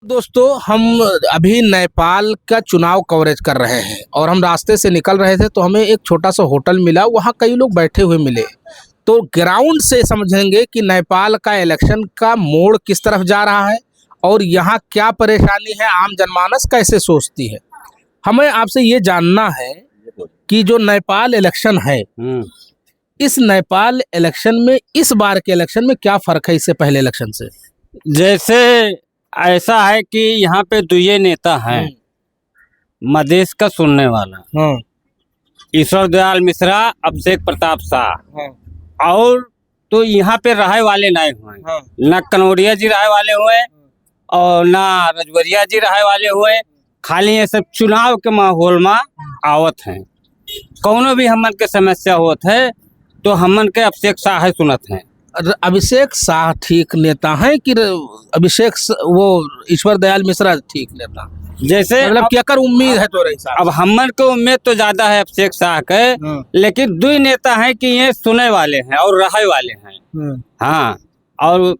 दोस्तों, हम अभी नेपाल का चुनाव कवरेज कर रहे हैं और हम रास्ते से निकल रहे थे तो हमें एक छोटा सा होटल मिला। वहाँ कई लोग बैठे हुए मिले, तो ग्राउंड से समझेंगे कि नेपाल का इलेक्शन का मोड़ किस तरफ जा रहा है और यहाँ क्या परेशानी है, आम जनमानस कैसे सोचती है। हमें आपसे ये जानना है कि जो नेपाल इलेक्शन है, इस नेपाल इलेक्शन में, इस बार के इलेक्शन में क्या फर्क है इससे पहले इलेक्शन से। जैसे ऐसा है कि यहाँ पे दुए नेता हैं मधेश का सुनने वाला, ईश्वर दयाल मिश्रा, अभिषेक प्रताप शाह, और तो यहाँ पे रहे वाले नहीं हुए, न कनौरिया जी रहे वाले हुए और ना रजवरिया जी रहे वाले हुए। खाली ये सब चुनाव के माहौल में आवत हैं। कौनो भी हमन के समस्या होत है तो हमन के अभिषेक शाह है सुनत हैं। अभिषेक शाह ठीक नेता हैं कि अभिषेक वो ईश्वर दयाल मिश्रा ठीक नेता? जैसे मतलब क्या कर उम्मीद है तो रही साहब? अब हमन को उम्मीद तो ज्यादा है अभिषेक शाह के, लेकिन दो नेता हैं कि ये सुने वाले हैं और रहे वाले हैं। हाँ, और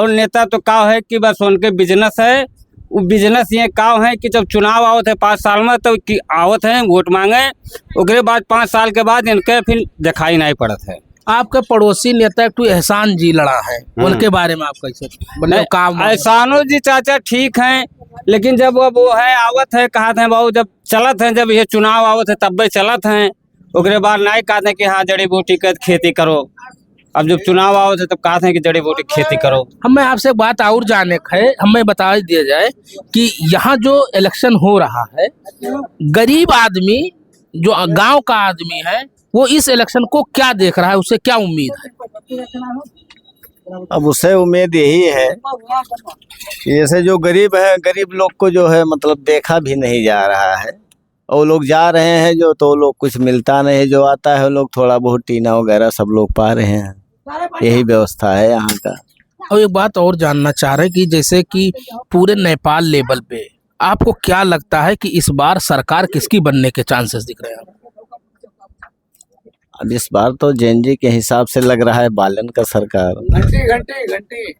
नेता तो का है कि बस उनके बिजनेस है, वो बिजनेस ये काव है कि जब चुनाव आवत है 5 साल में तो आवत है वोट मांगे, उसके बाद 5 साल के बाद इनके फिर दिखाई नहीं पड़त है। आपके पड़ोसी नेता एक एहसान जी लड़ा है, उनके बारे में आप कैसे मतलब काम? एहसानो जी चाचा ठीक हैं, लेकिन जब वो है आवत है कहते हैं बाबू, जब चलत है, जब ये चुनाव आवत है तब भी चलत हैं, उसके बाद नहीं कहते हैं कि हाँ जड़ी बूटी का खेती करो। अब जब चुनाव आवत है तब कहते हैं कि जड़ी बूटी खेती करो। हमें आपसे बात और जाने है, हमें बता दिया जाए कि यहाँ जो इलेक्शन हो रहा है, गरीब आदमी जो गांव का आदमी है वो इस इलेक्शन को क्या देख रहा है, उससे क्या उम्मीद है? अब उससे उम्मीद यही है कि जैसे जो गरीब है, गरीब लोग को जो है मतलब देखा भी नहीं जा रहा है, और लोग जा रहे हैं जो तो लोग कुछ मिलता नहीं, जो आता है वो लोग थोड़ा बहुत टीना वगैरह सब लोग पा रहे हैं। यही व्यवस्था है यहाँ का। और एक बात और जानना चाह रहे हैं कि जैसे कि पूरे नेपाल लेवल पे आपको क्या लगता है कि इस बार सरकार किसकी बनने के चांसेस दिख रहे हैं? अब इस बार तो जेएनजी के हिसाब से लग रहा है बालन का सरकार। घंटी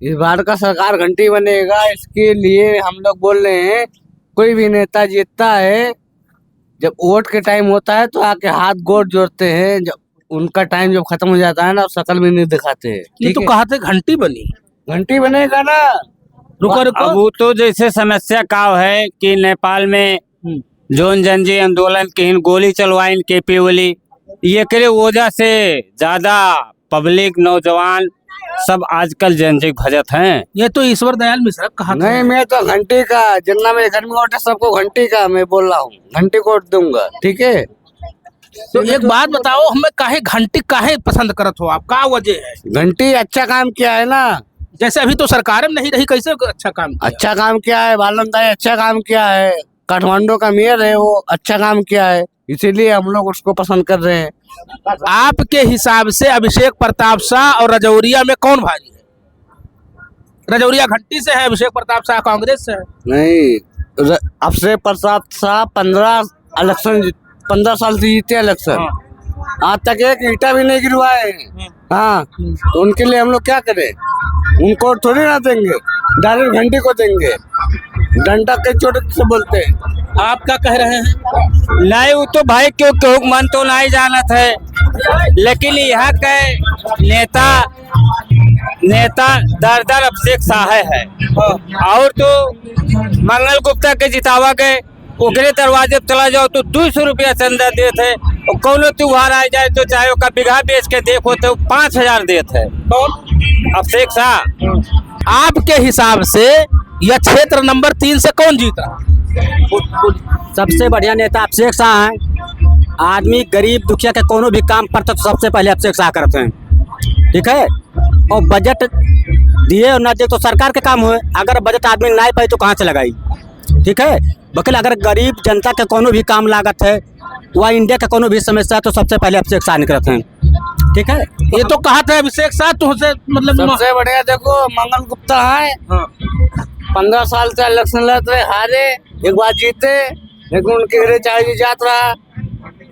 इस बार का सरकार घंटी बनेगा। इसके लिए हम लोग बोल रहे हैं, कोई भी नेता जीतता है, जब वोट के टाइम होता है तो आके हाथ गोड़ जोड़ते हैं, जब उनका टाइम जब खत्म हो जाता है ना, शकल भी नहीं दिखाते हैं। ये तो कहा था घंटी बनी, घंटी बनेगा ना। रुको वो तो जैसे समस्या का है कि नेपाल में जोन जनजी आंदोलन के गोली चलवाइन केपी ओली, ये के वजह से ज्यादा पब्लिक नौजवान सब आजकल जनजी भजत हैं। ये तो ईश्वर दयाल मिश्रा कहा नहीं, मैं तो घंटी का, जितना मेरे घर में वोट है सबको घंटी का मैं बोल रहा हूँ, घंटी को वोट दूंगा। ठीक है, तो एक बात बताओ, हमें काहे घंटी काहे पसंद करत हो आप, क्या वजह है? घंटी अच्छा काम किया है ना। जैसे अभी तो सरकार में नहीं रही, कैसे अच्छा काम किया? अच्छा काम किया है, बालन दाई अच्छा काम किया है, काठमांडू का मेयर है वो अच्छा काम किया है, इसीलिए हम लोग उसको पसंद कर रहे हैं। आपके हिसाब से अभिषेक प्रताप शाह और रजौरिया में कौन भारी है? रजौरिया घंटी से है, अभिषेक प्रताप शाह कांग्रेस से है। नहीं, अभिषेक प्रताप शाह 15 साल से जीते इलेक्शन, आज तक एक ईंटा भी नहीं गिरवाए। हाँ, तो उनके लिए हम लोग क्या करें? उनको थोड़ी ना देंगे, डायरेक्ट घंटी को देंगे। डंडा के चोट से बोलते हैं। आप क्या कह रहे हैं? नहीं, वो तो भाई क्यों मन तो नहीं जानत है, लेकिन यहाँ के नेता दर अभिषेक शाह है, और तो मंगल गुप्ता के जितावा गए, ओकरे दरवाजे पे चला जाओ तो 200 रुपया चंदा देते है, और कौनो त्योहार आ जाए तो चाहे उसका बिघा बेच के देखो तो 5000 देते है। अभिषेक शाह। आपके हिसाब से यह क्षेत्र नंबर 3 से कौन जीता? सबसे बढ़िया नेता अभिषेक शाह हैं। आदमी गरीब दुखिया के कोनो भी काम पर तो सबसे पहले अभिषेक शाह करते हैं। ठीक है, और बजट दिए और ना दिए तो सरकार के काम हुए। अगर बजट आदमी नहीं पाई तो कहाँ से लगाई? ठीक है, बल्कि अगर गरीब जनता के कोनो भी काम लागत है, वह इंडिया का कोनो भी समस्या तो सबसे पहले अभिषेक शाह निकलते हैं। ठीक है, ये तो कहा था अभिषेक शाह तुमसे, मतलब सबसे बढ़िया देखो मंगल गुप्ता है। 15 साल से इलेक्शन लड़ रहे, हारे, एक बार जीते, लेकिन उनके घरे चाहे जात रहा,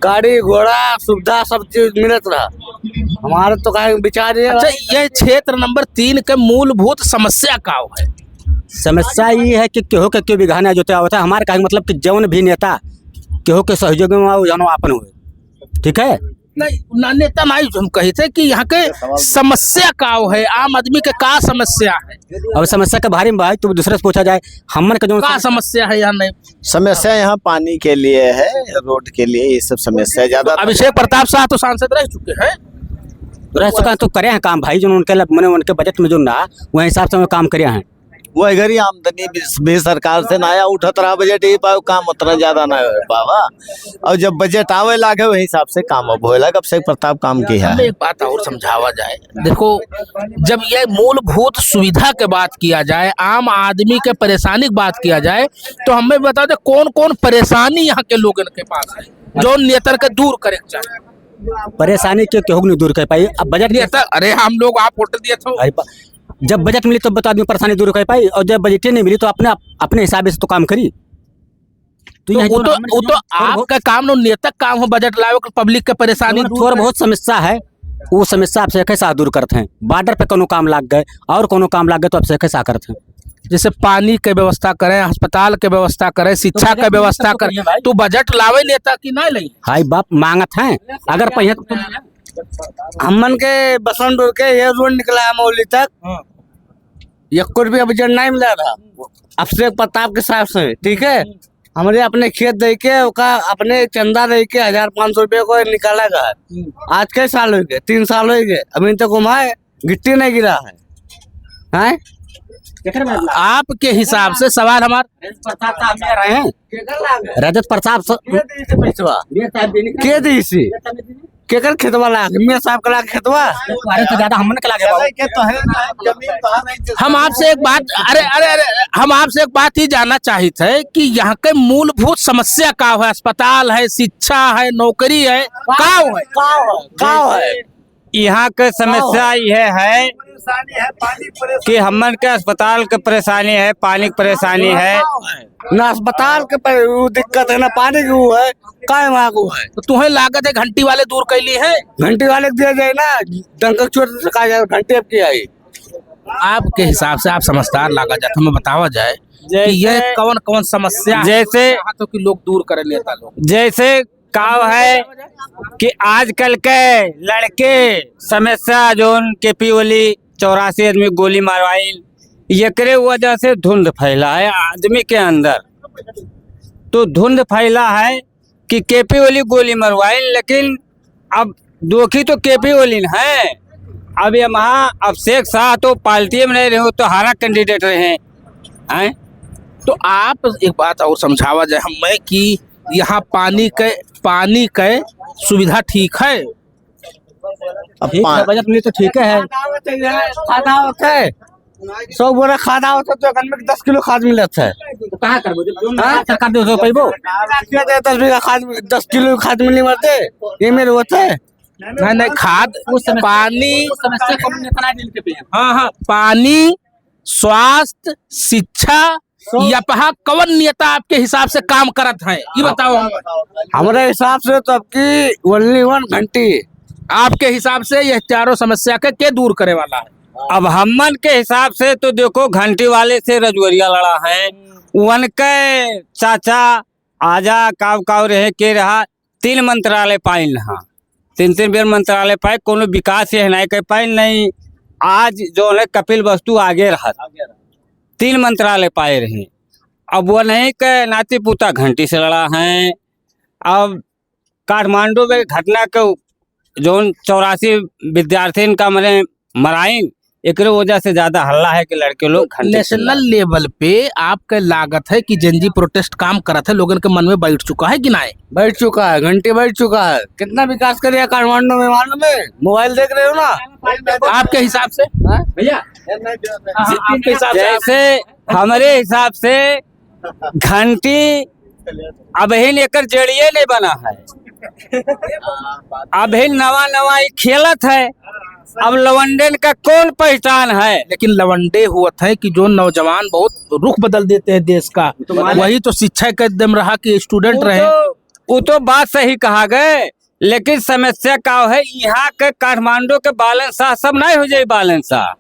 गाड़ी घोड़ा सुविधा सब चीज मिलत रहा। हमारे तो कहा विचार है। अच्छा, ये क्षेत्र नंबर 3 के मूलभूत समस्या का है? समस्या ये है कि केहू के क्यों बिघाना जोता होता है। हमारे कहने का मतलब कि जौन भी नेता केहू के सहयोग में वो जानो आपन हुए, ठीक है। नहीं नेता नहीं, हम कहे थे कि यहाँ के समस्या का है, आम आदमी के का समस्या है, अब समस्या के बारे में भाई तो दूसरे से पूछा जाए, हमन का जो का समस्या है यहाँ नहीं। समस्या यहाँ पानी के लिए है, रोड के लिए, ये सब समस्या ज्यादा। अभिषेक प्रताप शाह तो सांसद रह चुके हैं, रह चुका तो करे हैं काम भाई, जो उनके मैंने उनके बजट में जो ना वह हिसाब से काम करे हैं। वो घरी आमदनी भी सरकार से नया उठत रहा, बजट ही पाओ काम उतना ज्यादा ना हो पावा, और जब बजट आवे लागे वही हिसाब से काम अब होएला। अभिषेक प्रताप काम किया है। हमें एक बात और समझावा जाए, देखो जब ये मूलभूत सुविधा के बात किया जाए, आम आदमी के परेशानी की बात किया जाए, तो हमें बता दे कौन कौन परेशानी यहाँ के लोगों के पास है जो नेता के दूर करे के चाहे। परेशानी के केहू नहीं दूर कर पाई। अब बजट नेता, अरे हम लोग आप वोट दिए थे, जब बजट मिली तो बता आदमी परेशानी दूर कर पाई, और जब बजट नहीं मिली तो अपने हिसाब से तो काम करी। तो वो तो आपका काम नो, नेता काम हो बजट लाओ पब्लिक के परेशानी। थोड़ा बहुत समस्या है, वो समस्या आपसे कैसा दूर करते हैं। बॉर्डर पे कोनो काम लाग गए और कोनो काम लाग गए तो आपसे कैसा करते हैं। जैसे पानी के व्यवस्था करें, अस्पताल के व्यवस्था करें, शिक्षा के व्यवस्था करें, तो बजट लावे नेता की ना लई। हाई बाप मांगत हैं, अगर पहिए तो हमन के बसंतपुर के ये रोड निकला है मौली तक, 1 रुपया बजट नहीं मिला था अभिषेक प्रताप के साथ से, ठीक है। हमारे अपने खेत दे के अपने चंदा दे के 1500 रुपये को निकाला गया। आज कई साल हो गए, 3 साल हो गए, अभी तक घुमाए गिट्टी नहीं गिरा है। आपके हिसाब से सवाल हमारे रहे हैं रजत प्रताप के दी सी केकर खेतवा लाग मियां साहब का लाग खेतवा तो ज्यादा हमने के लागे। हम आपसे एक बात, अरे हम आपसे एक बात ही जानना चाहते हैं कि यहाँ के मूलभूत समस्या का है, अस्पताल है, शिक्षा है, नौकरी है, का है। यहाँ के समस्या यह है कि हमन के अस्पताल के परेशानी है, पानी की परेशानी है, ना अस्पताल के दिक्कत है, ना पानी की वो है, काय मांगू है। तो तुम्हें लागत है घंटी वाले दूर कैली है, घंटी वाले दिया जाए ना, डंका चोट से कहा जाए घंटे अब की आई। आपके हिसाब से आप समझदार लागा जाता, हमें बतावा जाए कि यह कौन कौन समस्या है, जैसे तो कि लोग दूर करे नेता लोग। जैसे काव है कि आजकल के लड़के समस्या जो केपी ओली 84 आदमी गोली मारवाई, एकरे वजह से धुंध फैला है आदमी के अंदर। तो धुंध फैला है कि केपी ओली गोली मरवाई, लेकिन अब दोखी तो केपी ओली है। अब ये महा अभिषेक शाह तो पार्टी में नहीं रहे, तो हारा कैंडिडेट रहे हैं। तो आप एक बात और समझावा जाए हमें कि यहाँ पानी के सुविधा ठीक है। ठीक है, बजट मिली तो ठीक है। खादा होता है 100 बोरा खादा होता तो अगर में 10 किलो खाद मिलता है, तो कहाँ करबो सरकार दे तो पैबो 10 बीघा खाद 10 किलो खाद मिली मरते ये मेरे होता है। नहीं खाद, पानी, समस्या को नेता नहीं मिलते पे। हाँ पानी, स्वास्थ्य, शिक्षा, या पहा कवन नेता आपके हिसाब से काम करत है, ये बताओ। हमारे हिसाब से तो आपकी ओनली 1 घंटी आपके हिसाब से यह चारों समस्या के दूर करे वाला है। अब हमन के हिसाब से तो देखो घंटी वाले से रजवरिया लड़ा है, उनके चाचा आजा काव रहे के रहा 3 मंत्रालय पाइल रहा, 3 बेर मंत्रालय पाए, कोनो विकास यह नहीं कर पाइल नहीं। आज जो है कपिल वस्तु आगे रहा, 3 मंत्रालय पाए रहे। अब वो नहीं के नाती पोता घंटी से लड़ा है। अब काठमांडू में घटना के जो 84 विद्यार्थी का मैंने मराइन, एक वजह से ज्यादा हल्ला है कि लड़के लोग नेशनल लेवल पे आपके लागत है कि जनजी प्रोटेस्ट काम करत है, लोगों के मन में बैठ चुका है कि नहीं बैठ चुका है, घंटे बैठ चुका है। कितना विकास करेगा काठमांडू में, मालूम है? मोबाइल देख रहे हो ना आपके हिसाब से भैया? आपके हिसाब से जैसे हमारे हिसाब से घंटी अभी लेकर जड़िए नहीं बना है, अभी नवा खेलत है। अब लवंडन का कौन पहचान है? लेकिन लवंडे हुआ है कि जो नौजवान बहुत रुख बदल देते हैं देश का, वही तो शिक्षा का एकदम रहा कि स्टूडेंट रहे। वो तो बात सही कहा गए, लेकिन समस्या का है यहाँ के काठमांडू के बालन शाह सब नहीं हो जाए। बालन शाह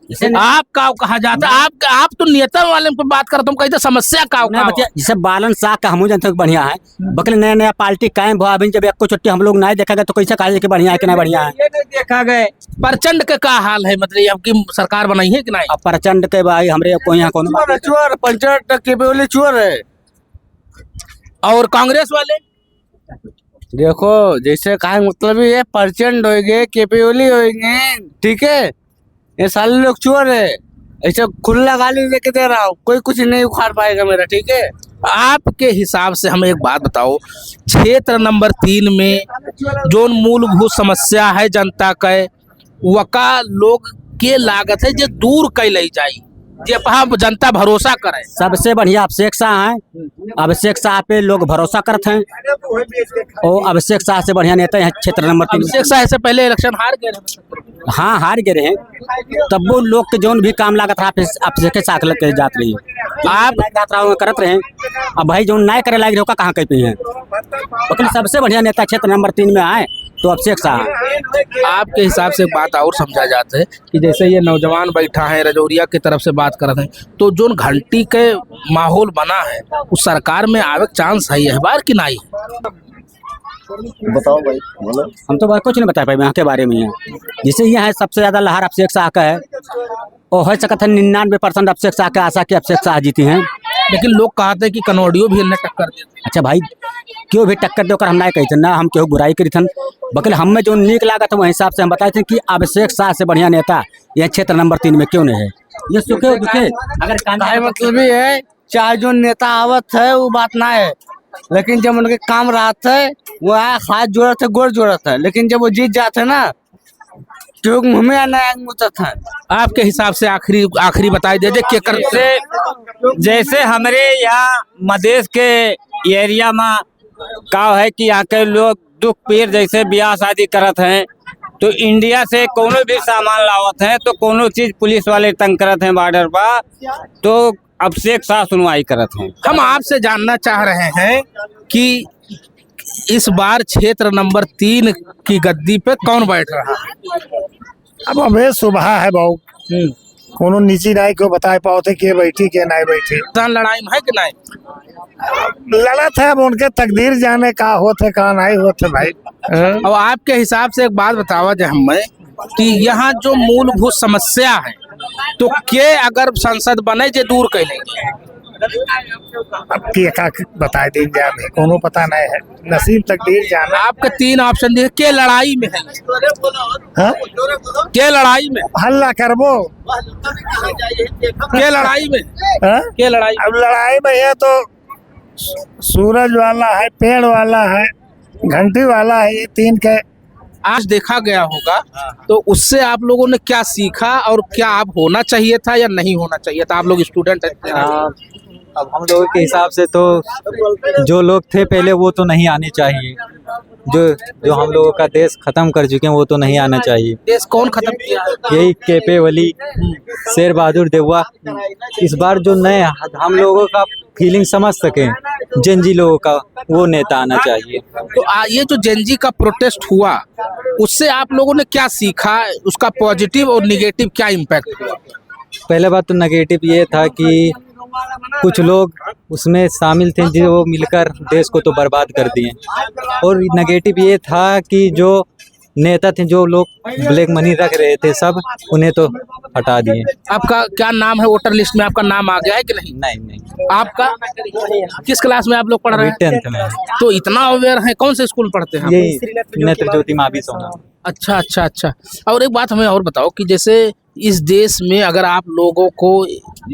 आप का कहा जाता है, आप तो नेता वाले पे बात करते, तुम कहते समस्या का जैसे बालन शाह का हम जानते बढ़िया है, बकले नया नया पार्टी कायम हुआ, अभी जब एक छुट्टी हम लोग नहीं देखा गया तो कैसे कहा कि बढ़िया है कि नहीं बढ़िया है। देखा गए प्रचंड के का हाल है, मतलब आपकी सरकार बनाई है कि नहीं? अब प्रचंड के भाई हमरे को यहाँ कौन चोर पंचायत के बोले चोर है। और कांग्रेस वाले देखो जैसे कहा मतलब ये प्रचंड होंगे, केपीओली होंगे, ठीक है, ये सारे लोग चोर है। ऐसे खुला गाली लेके दे रहा हूँ, कोई कुछ नहीं उखाड़ पाएगा मेरा, ठीक है। आपके हिसाब से हमें एक बात बताओ, क्षेत्र नंबर 3 में जो मूलभूत समस्या है जनता का, वका लोग के लागत है जो दूर कैल जाए, जे पर जनता भरोसा करे। सबसे बढ़िया अभिषेक शाह है, अभिषेक शाह पे लोग भरोसा करते हैं और अभिषेक शाह से बढ़िया नेता है क्षेत्र नंबर 3। अभिषेक शाह से पहले इलेक्शन हार गए, हाँ हार गए हैं, तब वो लोग के जोन भी काम लागत रहा अभिषेक के साथ लग जात रही आप यात्रा करत रहे। अब भाई जो नहीं करे लायक होगा कहाँ कहीं है, लेकिन सबसे बढ़िया नेता क्षेत्र नंबर 3 में आए तो अभिषेक शाह। आपके हिसाब से बात और समझा जाता है कि जैसे ये नौजवान बैठा है रजौरिया की तरफ से बात कर रहे हैं, तो जो घंटी के माहौल बना है उस सरकार में आवे चांस है यह बार कि नहीं? बताओ भाई, बोलो। हम तो कुछ नहीं बता पाए यहाँ के बारे में। जैसे यहाँ है सबसे ज्यादा लहर अभिषेक शाह का है और हो सकता है 99% अभिषेक शाह के आशा की अभिषेक शाह जीती हैं, लेकिन लोग कहते हैं कि कनौड़ियों भी इन्हें टक्कर देते। अच्छा भाई क्यों भी टक्कर देकर हम नहीं कहते ना, हम क्यों बुराई करी थन, बकल हमें जो नीक लागत है वही हिसाब से हम बताए थे कि अभिषेक शाह से बढ़िया नेता यह क्षेत्र नंबर 3 में क्यों नहीं है। ये सुखे दुखे अगर मतलब ये है, चाहे जो नेता आवत है वो बात ना है, लेकिन जब उनके काम रहता है वो हाथ जोड़त है, गोड़ जोड़त है, लेकिन जब वो जीत जाते है ना तो मुँह में आना मुतत है। आपके हिसाब से आखिरी बताई दे के कर जैसे हमारे यहाँ मधेश के एरिया में का है कि यहाँ के लोग दुख पीर जैसे ब्याह शादी करत हैं तो इंडिया से कोनो भी सामान लावत हैं तो कोनो चीज पुलिस वाले तंग करत हैं बॉर्डर पर, तो अभिषेक शाह सुनवाई करत हैं। हम आपसे जानना चाह रहे हैं कि इस बार क्षेत्र नंबर 3 की गद्दी पे कौन बैठ रहा है? अब हमें सुबह है बहुत, कोनो नीची नाई को बता पाओ थे के बैठी के नहीं बैठी। लड़ाई में है कि नहीं? लड़त है, अब उनके तकदीर जाने का होते का नहीं होते भाई। और आपके हिसाब से एक बात बतावा जाए हमें कि यहाँ जो मूलभूत समस्या है तो के अगर संसद बने जे दूर कैलेंगे? अब के का बता देंगे, हमें कोनो पता नहीं है, नसीब तकदीर जाना। आपके 3 ऑप्शन दिए, के लड़ाई में है? हाँ? के लड़ाई में? हल्ला करबो के लड़ाई में? हाँ? के लड़ाई? अब लड़ाई में है तो सूरज वाला है, पेड़ वाला है, घंटी वाला है, ये 3 के आज देखा गया होगा, तो उससे आप लोगों ने क्या सीखा और क्या आप होना चाहिए था या नहीं होना चाहिए था? आप लोग स्टूडेंट हैं। अब हम लोगों के हिसाब से तो जो लोग थे पहले वो तो नहीं आने चाहिए, जो हम लोगों का देश खत्म कर चुके हैं वो तो नहीं आना चाहिए। देश कौन खत्म किया? यही केपे वली, शेर बहादुर देववा। इस बार जो नए हम लोगों का फीलिंग समझ सके जेनजी लोगों का, वो नेता आना चाहिए। तो ये जो जेनजी का प्रोटेस्ट हुआ उससे आप लोगों ने क्या सीखा, उसका पॉजिटिव और निगेटिव क्या इम्पैक्ट हुआ? पहले बात तो नेगेटिव ये था कि कुछ लोग उसमें शामिल थे जो मिलकर देश को तो बर्बाद कर दिए, और नेगेटिव ये था कि जो नेता थे, जो लोग ब्लैक मनी रख रहे थे सब, उन्हें तो हटा दिए। आपका क्या नाम है वोटर लिस्ट में? आपका नाम आ गया है कि नहीं? नहीं। आपका किस क्लास में आप लोग पढ़ रहे हैं? 10th में। तो इतना अवेयर है, कौन से स्कूल पढ़ते हैं? यही नेत्र ज्योति मावी सोना। अच्छा। और एक बात हमें और बताओ कि जैसे इस देश में अगर आप लोगों को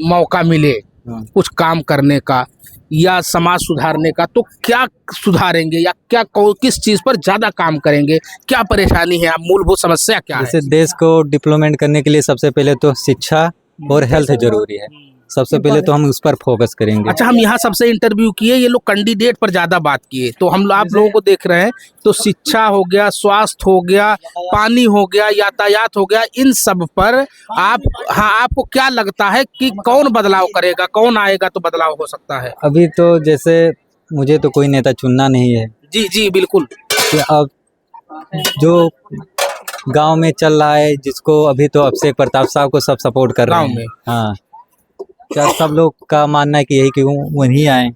मौका मिले कुछ काम करने का या समाज सुधारने का, तो क्या सुधारेंगे या क्या किस चीज पर ज्यादा काम करेंगे? क्या परेशानी है, मूलभूत समस्या क्या है? जैसे देश को डेवलपमेंट करने के लिए सबसे पहले तो शिक्षा और हेल्थ जरूरी है, सबसे पहले तो हम उस पर फोकस करेंगे। अच्छा, हम यहाँ सबसे इंटरव्यू किए, ये लोग कैंडिडेट पर ज्यादा बात किए, तो हम आप लोगों को देख रहे हैं तो शिक्षा हो गया, स्वास्थ्य हो गया, पानी हो गया, यातायात हो गया, इन सब पर आपको क्या लगता है कि कौन बदलाव करेगा, कौन आएगा तो बदलाव हो सकता है? अभी तो जैसे मुझे तो कोई नेता चुनना नहीं है जी बिल्कुल। कि अब जो गांव में चल रहा है, जिसको अभी तो अभिषेक प्रताप साहब को सब सपोर्ट कर रहे गांव हैं। में? हाँ, क्या सब लोग का मानना है कि यही कि वही आए।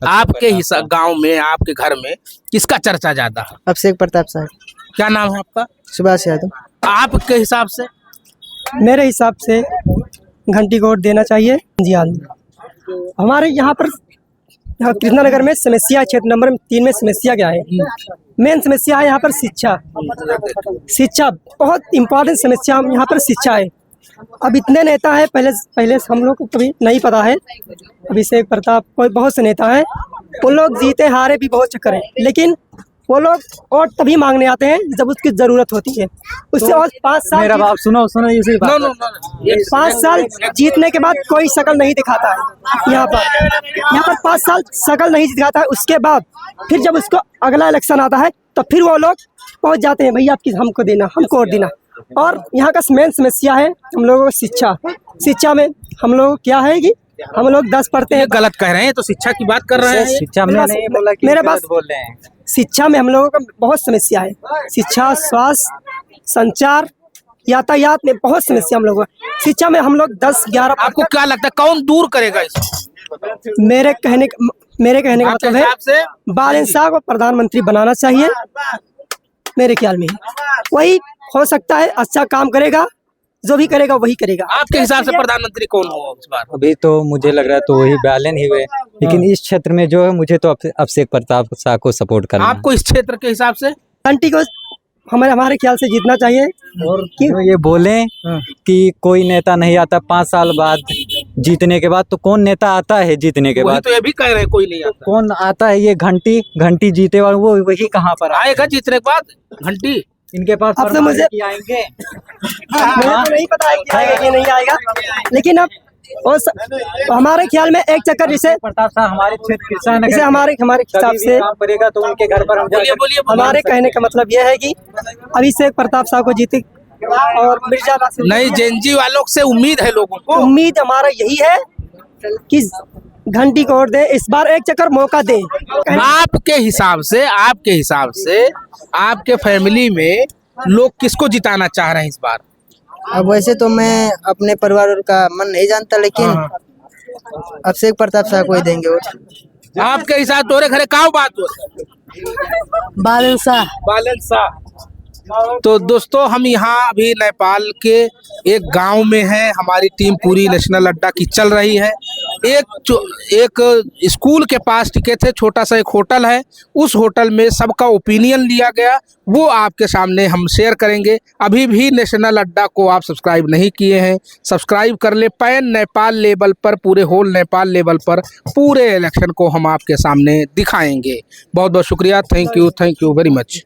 आपके हिसाब गांव में, आपके घर में किसका चर्चा ज्यादा है? अभिषेक प्रताप साहब। क्या नाम है आपका? सुभाष यादव। आपके हिसाब से? मेरे हिसाब से घंटी को वोट देना चाहिए जी आदमी। हमारे यहाँ पर कृष्णानगर में समस्या, क्षेत्र नंबर 3 में समस्या क्या है? मेन समस्या है यहाँ पर शिक्षा। शिक्षा बहुत इम्पोर्टेंट समस्या यहाँ पर शिक्षा है। अब इतने नेता है, पहले हम लोग को कभी नहीं पता है। अभिषेक प्रताप कोई बहुत से नेता हैं, वो लोग जीते हारे भी बहुत चक्कर है, लेकिन वो लोग वोट तभी मांगने आते हैं जब उसकी जरूरत होती है। उससे और 5 साल मेरा बाप सुनो इसी बात। नो 5 साल जीतने के बाद कोई शकल नहीं दिखाता है यहाँ पर 5 साल शकल नहीं दिखाता है। उसके बाद फिर जब उसको अगला इलेक्शन आता है तो फिर वो लोग पहुंच जाते हैं, भैया आपकी हमको देना, हमको वोट देना। और यहाँ का मेन समस्या है हम लोगों को शिक्षा में हम लोग क्या है कि हम लोग 10 पढ़ते हैं। गलत कह रहे हैं, तो शिक्षा की बात कर रहे हैं। शिक्षा में नहीं बोला कि मेरे गलत पास बोल रहे हैं। शिक्षा में हम लोगों का बहुत समस्या है। शिक्षा, स्वास्थ्य, संचार, यातायात में बहुत समस्या हम लोगों को। शिक्षा में हम लोग 10-11। आपको क्या लगता है कौन दूर करेगा इसको? मेरे कहने का आपके मतलब है हिसाब से? बालन शाह को प्रधानमंत्री बनाना चाहिए मेरे ख्याल में। वही हो सकता है अच्छा काम करेगा, जो भी करेगा वही करेगा। आपके हिसाब से प्रधानमंत्री कौन हो इस बार? अभी तो मुझे लग रहा है तो वही बालन ही हुए, लेकिन इस क्षेत्र में जो है मुझे तो अभिषेक प्रताप साह को सपोर्ट करना है। आपको इस क्षेत्र के हिसाब से? घंटी को हमारे ख्याल से जीतना चाहिए। और क्यों ये बोले कि कोई नेता नहीं आता 5 साल बाद जीतने के बाद, तो कौन नेता आता है जीतने के वही बाद? तो ये भी कह रहे हैं कोई नहीं आता। कौन आता है? ये घंटी जीते वाले वो वही कहाँ पर आएगा जीतने के बाद घंटी? इनके पास अब तो प्रमाण मुझे- है कि आएंगे। मुझे तो नहीं पता है कि आएगा कि नहीं आएगा, लेकिन अब हमारे ख्याल में एक चक्कर जैसे प्रताप साहब हमारे क्षेत्र कृष्णा नगर जैसे हमारे हिसाब से काम करेगा तो उनके घर पर हम बोलिए बोलिए हमारे कहने का मतलब यह है कि अभिषेक प्रताप साहब को जीते और मिर्जा नहीं, जेएनजी वालों से उम्मीद है लोगों को। उम्मीद हमारा यही है कि घंटी को वोट दे, इस बार एक चक्कर मौका दे। आपके हिसाब से आपके फैमिली में लोग किसको जिताना चाह रहे हैं इस बार? अब वैसे तो मैं अपने परिवार का मन नहीं जानता, लेकिन अभिषेक प्रताप साहब को ही देंगे वोट। आपके हिसाब तोरे घरे का बात हो? बालन शाह। तो दोस्तों हम यहाँ अभी नेपाल के एक गांव में हैं। हमारी टीम पूरी नेशनल अड्डा की चल रही है। एक स्कूल के पास टिके थे, छोटा सा एक होटल है, उस होटल में सबका ओपिनियन लिया गया, वो आपके सामने हम शेयर करेंगे। अभी भी नेशनल अड्डा को आप सब्सक्राइब नहीं किए हैं, सब्सक्राइब कर ले। पैन नेपाल लेवल पर, पूरे होल नेपाल लेवल पर पूरे इलेक्शन को हम आपके सामने दिखाएंगे। बहुत बहुत शुक्रिया। Thank you very much.